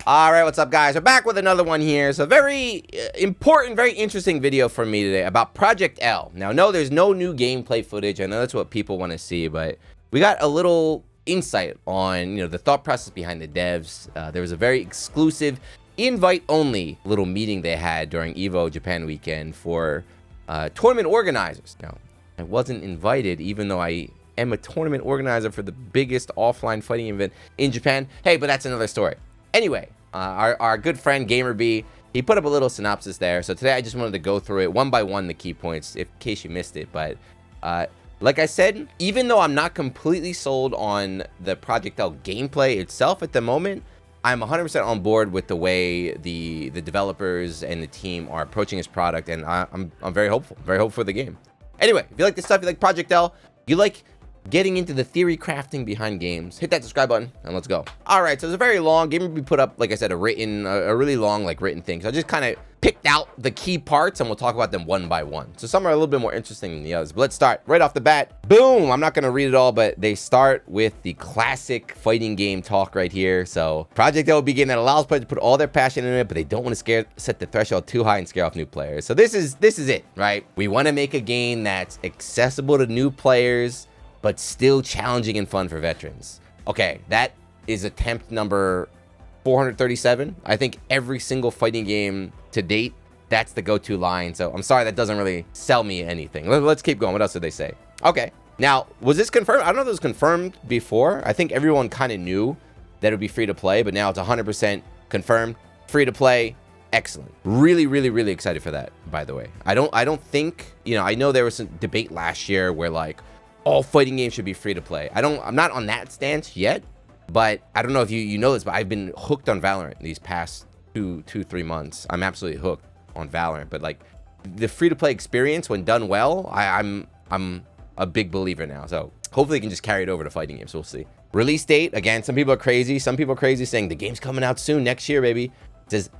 All right, what's up, guys? We're back with another one here. So very important, very interesting video for me today about Project L. Now, no, there's no new gameplay footage. I know that's what people want to see, but we got a little insight on, the thought process behind the devs. There was a very exclusive, invite-only little meeting they had during EVO Japan weekend for tournament organizers. Now, I wasn't invited, even though I am a tournament organizer for the biggest offline fighting event in Japan. Hey, but that's another story. Anyway, our good friend GamerB, he put up a little synopsis there. So today I just wanted to go through it one by one, the key points, in case you missed it. But like I said, even though I'm not completely sold on the Project L gameplay itself at the moment, I'm 100% on board with the way the developers and the team are approaching this product, and I'm very hopeful for the game. Anyway, if you like this stuff, you like Project L, you like getting into the theory crafting behind games, hit that subscribe button and let's go. All right, so it's a very long game. We put up, like I said, a really long written thing. So I just kind of picked out the key parts and we'll talk about them one by one. So some are a little bit more interesting than the others, but let's start right off the bat. Boom, I'm not gonna read it all, but they start with the classic fighting game talk right here. So Project L will be a game that allows players to put all their passion in it, but they don't want to set the threshold too high and scare off new players. So this is it, right? We want to make a game that's accessible to new players, but still challenging and fun for veterans. Okay, that is attempt number 437. I think every single fighting game to date, that's the go-to line. So I'm sorry, that doesn't really sell me anything. Let's keep going. What else did they say? Okay, now, was this confirmed? I don't know if it was confirmed before. I think everyone kind of knew that it would be free to play, but now it's 100% confirmed. Free to play, excellent. Really, really, really excited for that, by the way. I don't think, I know there was some debate last year where like, all fighting games should be free to play. I'm not on that stance yet, but I don't know if you know this, but I've been hooked on Valorant these past 3 months. I'm absolutely hooked on Valorant, but like the free to play experience when done well, I'm a big believer now. So hopefully you can just carry it over to fighting games. We'll see. Release date, again, some people are crazy. Some people are crazy saying the game's coming out soon, next year, baby. It says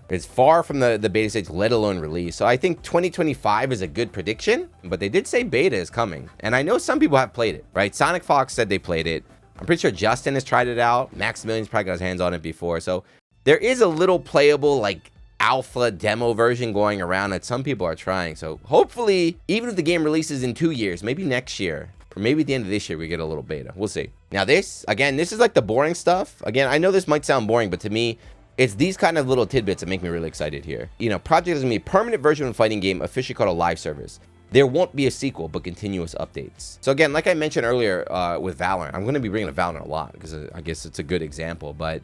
it's far from the beta stage, let alone release. So I think 2025 is a good prediction, but they did say beta is coming. And I know some people have played it, right? Sonic Fox said they played it. I'm pretty sure Justin has tried it out. Maximilian's probably got his hands on it before. So there is a little playable, like, alpha demo version going around that some people are trying. So hopefully, even if the game releases in 2 years, maybe next year, or maybe at the end of this year, we get a little beta. We'll see. Now this is like the boring stuff. Again, I know this might sound boring, but to me, it's these kind of little tidbits that make me really excited here. Project is going to be a permanent version of a fighting game, officially called a live service. There won't be a sequel, but continuous updates. So again, like I mentioned earlier with Valorant, I'm going to be bringing up Valorant a lot because I guess it's a good example, but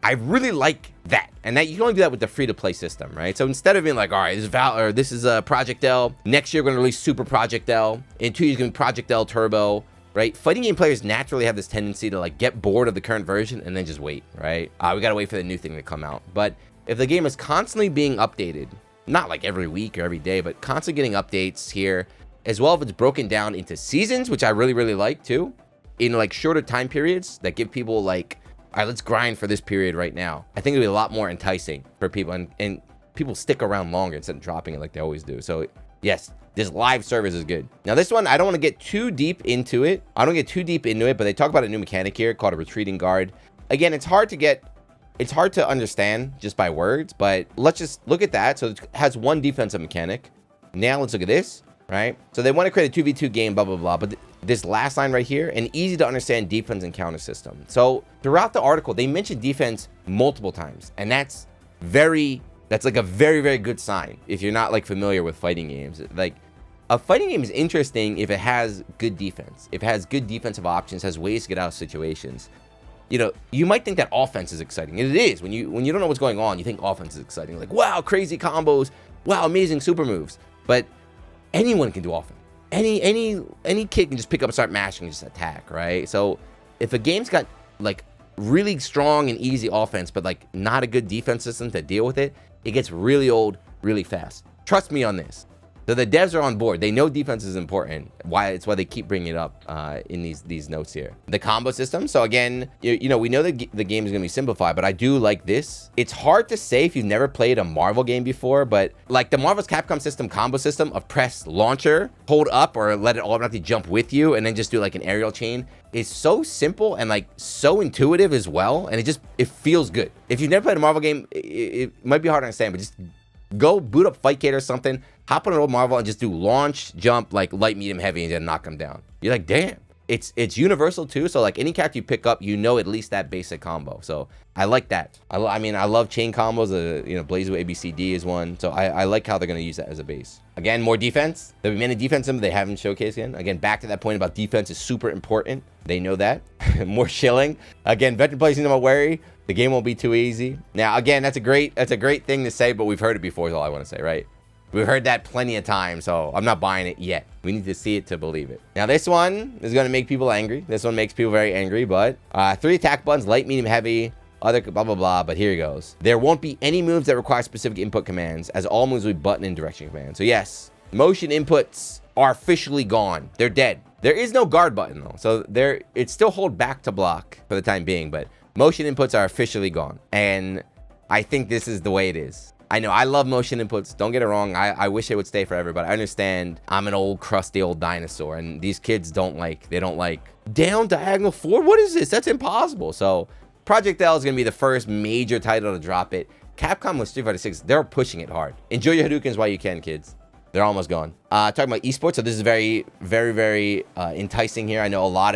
I really like that. And that you can only do that with the free-to-play system, right? So instead of being like, all right, this is Project L. Next year, we're going to release Super Project L. In 2 years, going to be Project L Turbo. Right? Fighting game players naturally have this tendency to like get bored of the current version and then just wait, right? We gotta wait for the new thing to come out. But if the game is constantly being updated, not like every week or every day, but constantly getting updates here, as well if it's broken down into seasons, which I really, really like too, in like shorter time periods that give people like, all right, let's grind for this period right now. I think it'll be a lot more enticing for people and people stick around longer instead of dropping it like they always do. So yes, this live service is good. Now this one, I don't want to get too deep into it. But they talk about a new mechanic here called a retreating guard. Again, it's hard to understand just by words, but let's just look at that. So it has one defensive mechanic. Now let's look at this, right? So they want to create a 2v2 game, blah, blah, blah. But this last line right here, an easy to understand defense and counter system. So throughout the article, they mentioned defense multiple times, and that's like a very, very good sign if you're not like familiar with fighting games. Like, a fighting game is interesting if it has good defense, if it has good defensive options, has ways to get out of situations. You might think that offense is exciting, and it is. When you don't know what's going on, you think offense is exciting. Like, wow, crazy combos, wow, amazing super moves. But anyone can do offense. Any kid can just pick up and start mashing and just attack, right? So if a game's got like really strong and easy offense, but like not a good defense system to deal with it, it gets really old really fast. Trust me on this. So the devs are on board. They know defense is important. It's why they keep bringing it up in these notes here. The combo system. So again, you know, we know that the game is going to be simplified, but I do like this. It's hard to say if you've never played a Marvel game before, but like the Marvel's Capcom system combo system of press launcher, hold up, or let it automatically jump with you, and then just do like an aerial chain is so simple and like so intuitive as well. And it feels good. If you've never played a Marvel game, it might be hard to understand, but just go boot up Fightcade or something, hop on an old Marvel and just do launch, jump, like light, medium, heavy, and then knock them down. You're like, damn. It's universal too. So like any character you pick up, you know at least that basic combo. So I like that. I mean, I love chain combos. You know, BlazBlue ABCD is one. So I like how they're going to use that as a base. Again, more defense. There'll be many defense they haven't showcased yet. Again, back to that point about defense is super important. They know that. More shilling. Again, veteran players need to be wary. The game won't be too easy. Now, again, that's a great thing to say, but we've heard it before is all I want to say, right? We've heard that plenty of times, so I'm not buying it yet. We need to see it to believe it. Now, this one is going to make people angry. This one makes people very angry, but 3 attack buttons, light, medium, heavy, other blah, blah, blah, but here he goes. There won't be any moves that require specific input commands, as all moves will be button and direction commands. So yes, motion inputs are officially gone. They're dead. There is no guard button, though, so it's still hold back to block for the time being, but motion inputs are officially gone, and I think this is the way it is. I know I love motion inputs. Don't get it wrong. I wish it would stay forever, but I understand I'm an old, crusty old dinosaur, and these kids don't like down, diagonal, forward. What is this? That's impossible. So Project L is going to be the first major title to drop it. Capcom with Street Fighter 6, they're pushing it hard. Enjoy your Hadoukens while you can, kids. They're almost gone. Talking about esports, so this is very, very, very enticing here. I know a lot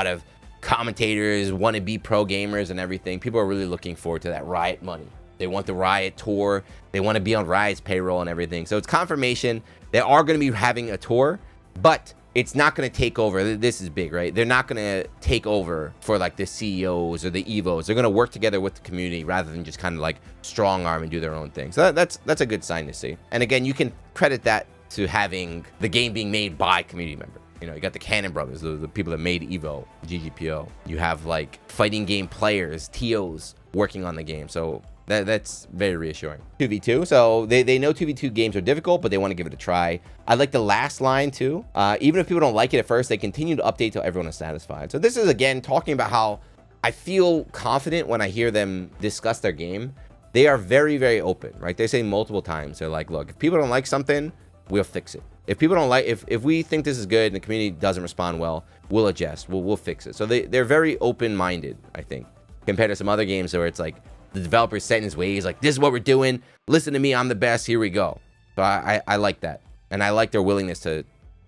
of commentators want to be pro gamers and everything. People are really looking forward to that Riot money. They want the Riot tour. They want to be on Riot's payroll and everything. So it's confirmation. They are going to be having a tour, but it's not going to take over. This is big, right? They're not going to take over for like the CEOs or the EVOs. They're going to work together with the community rather than just kind of like strong arm and do their own thing. So that's a good sign to see. And again, you can credit that to having the game being made by community members. You know, you got the Cannon Brothers, the people that made Evo, GGPO. You have like fighting game players, TOs working on the game. So that's very reassuring. 2v2. So they know 2v2 games are difficult, but they want to give it a try. I like the last line too. Even if people don't like it at first, they continue to update till everyone is satisfied. So this is, again, talking about how I feel confident when I hear them discuss their game. They are very, very open, right? They say multiple times. They're like, look, if people don't like something, we'll fix it. If people don't like, if we think this is good and the community doesn't respond well, we'll adjust. We'll fix it. So they're very open-minded, I think, compared to some other games where it's like, the developer's set in his ways, like, this is what we're doing. Listen to me, I'm the best. Here we go. So I like that. And I like their willingness to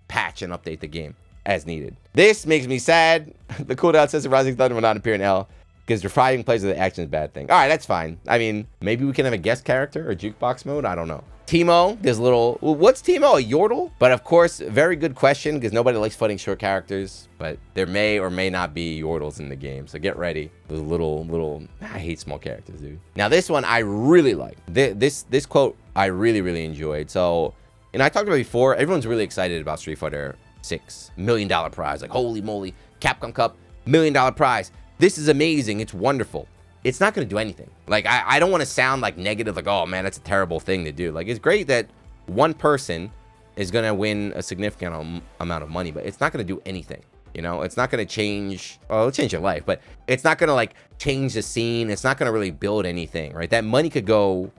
patch and update the game as needed. This makes me sad. The cooldown says the Rising Thunder will not appear in L because depriving players of the action is a bad thing. All right, that's fine. I mean, maybe we can have a guest character or jukebox mode. I don't know. Teemo, there's little, what's Teemo, a Yordle? But of course, very good question because nobody likes fighting short characters, but there may or may not be Yordles in the game. So get ready. Those little, I hate small characters, dude. Now this one I really like. This quote I really enjoyed. So, and I talked about it before, everyone's really excited about Street Fighter 6. $1 million prize, like holy moly, Capcom Cup, $1 million prize. This is amazing, it's wonderful. It's not going to do anything. Like, I don't want to sound like negative, like, oh man, that's a terrible thing to do. Like, it's great that one person is going to win a significant amount of money, but it's not going to do anything. You know, it's not going to change, well, it'll change your life, but it's not going to like change the scene. It's not going to really build anything, right? That money could go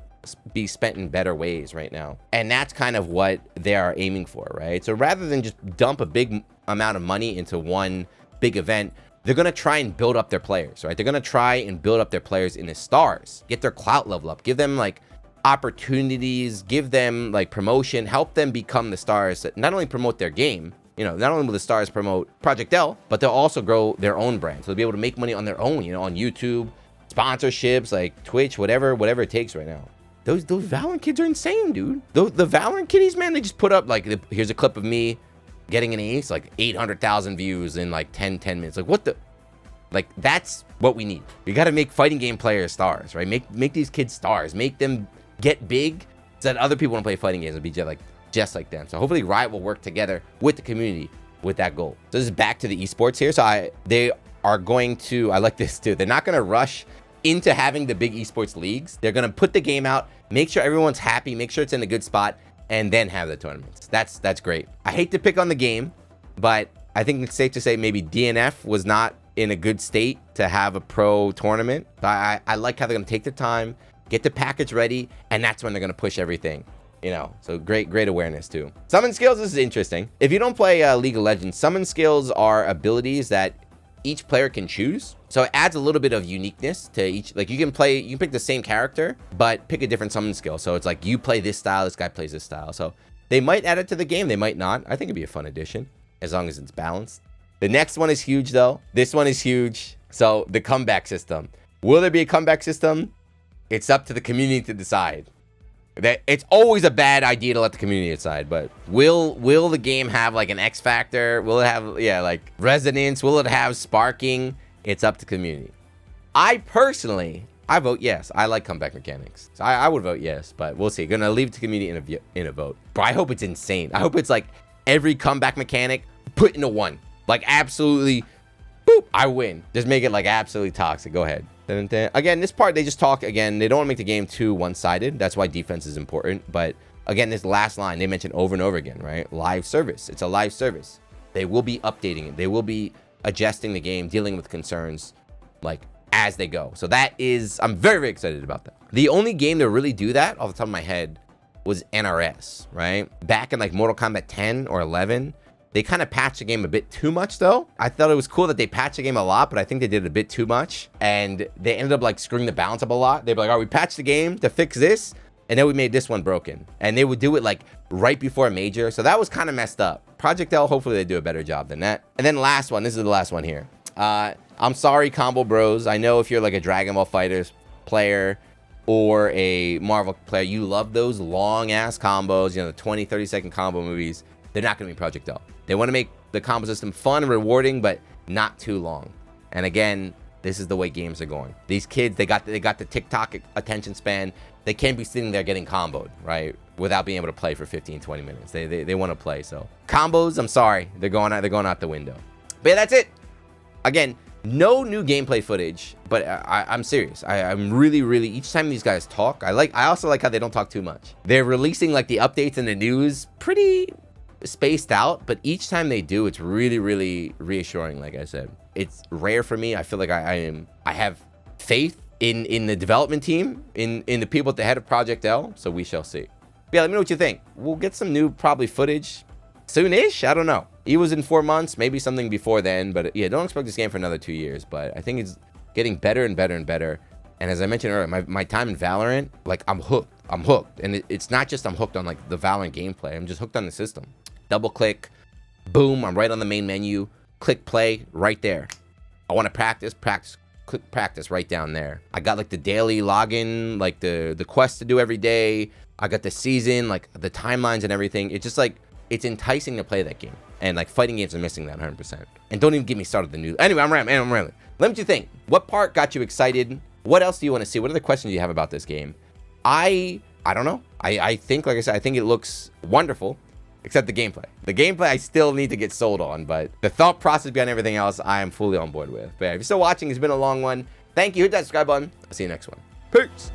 be spent in better ways right now. And that's kind of what they are aiming for, right? So rather than just dump a big amount of money into one big event, they're going to try and build up their players, right? They're going to try and build up their players in the stars, get their clout level up, give them like opportunities, give them like promotion, help them become the stars that not only promote their game, you know, not only will the stars promote Project L, but they'll also grow their own brand. So they'll be able to make money on their own, you know, on YouTube, sponsorships, like Twitch, whatever it takes right now. Those Valorant kids are insane, dude. The Valorant kiddies, man, they just put up like, here's a clip of me getting an ace, like 800,000 views in like 10 minutes. Like what the, like that's what we need. We got to make fighting game players stars, right? Make these kids stars, make them get big so that other people want to play fighting games and be just like them. So hopefully Riot will work together with the community with that goal. So this is back to the esports here. So they are going to, I like this too. They're not going to rush into having the big esports leagues. They're going to put the game out, make sure everyone's happy, make sure it's in a good spot, and then have the tournaments. That's great. I hate to pick on the game, but I think it's safe to say maybe DNF was not in a good state to have a pro tournament. But I like how they're going to take the time, get the package ready, and that's when they're going to push everything. You know, so great awareness too. Summon skills, this is interesting. If you don't play League of Legends, summon skills are abilities that each player can choose. So it adds a little bit of uniqueness to each. Like you can pick the same character, but pick a different summon skill. So it's like you play this style, this guy plays this style. So they might add it to the game, they might not. I think it'd be a fun addition as long as it's balanced. The next one is huge though. This one is huge. So the comeback system. Will there be a comeback system? It's up to the community to decide. It's always a bad idea to let the community decide, but will the game have like an X factor? Will it have like resonance? Will it have sparking? It's up to community. I vote yes. I like comeback mechanics, so I would vote yes, but we'll see. Gonna leave it to community in a vote. But I hope it's insane. I hope it's like every comeback mechanic put into one, like absolutely, boop, I win. Just make it like absolutely toxic. Go ahead. Again, this part, they just talk, again, they don't want to make the game too one-sided. That's why defense is important. But again, this last line, they mentioned over and over again, right? Live service. It's a live service. They will be updating it. They will be adjusting the game, dealing with concerns like as they go. So that is, I'm very excited about that. The only game to really do that off the top of my head was NRS, right? Back in like Mortal Kombat 10 or 11, they kind of patched the game a bit too much though. I thought it was cool that they patched the game a lot, but I think they did it a bit too much. And they ended up like screwing the balance up a lot. They'd be like, all right, we patched the game to fix this, and then we made this one broken. And they would do it like right before a major. So that was kind of messed up. Project L, hopefully they do a better job than that. And then last one, this is the last one here. I'm sorry, Combo Bros. I know if you're like a Dragon Ball FighterZ player or a Marvel player, you love those long ass combos, you know, the 20, 30-second combo movies. They're not going to be Project L. They want to make the combo system fun and rewarding, but not too long. And again, this is the way games are going. These kids, they got the TikTok attention span. They can't be sitting there getting comboed, right? Without being able to play for 15, 20 minutes. They want to play. So combos, I'm sorry, they're going out the window. But yeah, that's it. Again, no new gameplay footage, but I'm serious. I'm really, each time these guys talk, I also like how they don't talk too much. They're releasing like the updates in the news pretty spaced out, but each time they do, it's really reassuring. Like I said, it's rare for me. I feel like I have faith in the development team, in the people at the head of Project L, so we shall see. But yeah, let me know what you think. We'll get some new probably footage soonish. I don't know. It was in 4 months, maybe something before then, but yeah, don't expect this game for another 2 years. But I think it's getting better and better. And as I mentioned earlier, my time in Valorant, like I'm hooked. And it's not just I'm hooked on like the Valorant gameplay. I'm just hooked on the system. Double click, boom, I'm right on the main menu. Click play right there. I want to practice, click practice right down there. I got like the daily login, like the quest to do every day. I got the season, like the timelines and everything. It's just like, it's enticing to play that game. And like fighting games are missing that 100%. And don't even get me started the news. Anyway, I'm rambling. Let me know what you think. What part got you excited? What else do you want to see? What other questions do you have about this game? I don't know. I think, like I said, I think it looks wonderful. Except the gameplay. The gameplay I still need to get sold on, but the thought process behind everything else, I am fully on board with. But yeah, if you're still watching, it's been a long one. Thank you. Hit that subscribe button. I'll see you next one. Peace.